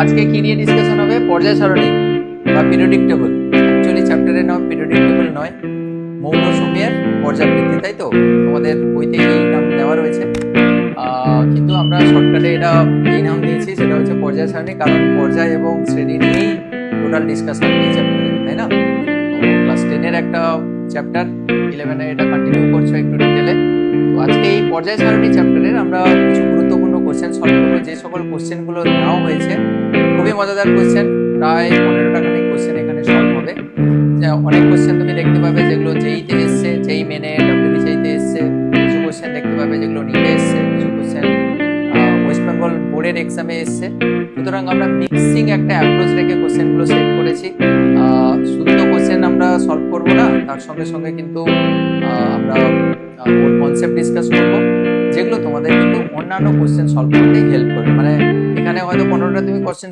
আজকে কি নিয়ে ডিসকাশন হবে? পর্যায় সারণী বা পিরিয়ডিক টেবল। অ্যাকচুয়ালি চ্যাপ্টারের নাম পিরিয়ডিক টেবল নয়, মৌল সময়ের পর্যাবৃত্তি, তাই তো? তোমাদের বইতে এই নাম দেওয়া রয়েছে, কিন্তু আমরা শর্টকাটে এটা এই নাম দিয়েছি, সেটা হচ্ছে পর্যায় সারণী, কারণ পর্যায় এবং শ্রেণী নিয়েই টোটাল ডিসকাশন এই চ্যাপ্টারে, তাই না? তো ক্লাস 10-এর একটা চ্যাপ্টার, 11-এ এটা কন্টিনিউ করছো একটু ডিটেলে। তো আজকে এই পর্যায় সারণী চ্যাপ্টারের আমরা কিছু গুরুত্বপূর্ণ কোশ্চেন সলভ করবো। যে সকল কোশ্চেনগুলো নেওয়া হয়েছে খুবই মজাদার কোশ্চেন, প্রায় 15টা খানিক কোশ্চেন এখানে সলভ হবে। অনেক কোশ্চেন তুমি দেখতে পাবে যেগুলো জেইতে এসছে, জেই মেনে ডব্লিউবিসিতে এসছে, কিছু কোশ্চেন দেখতে পাবে যেগুলো নিতে এসছে, কিছু কোশ্চেন ওয়েস্ট বেঙ্গল বোর্ডের এক্সামে এসছে। সুতরাং আমরা মিক্সিং একটা অ্যাপ্রোচ রেখে কোশ্চেনগুলো সেট করেছি। শুধু তো কোশ্চেন আমরা সলভ করবো না, তার সঙ্গে সঙ্গে কিন্তু আমরা ওর কনসেপ্ট ডিসকাস করবো, যেগুলো তোমাদের কিন্তু অন্যান্য কোশ্চেন সলভ করতে হেল্প করবে। মানে এখানে হয়তো 15টা তুমি কোশ্চেন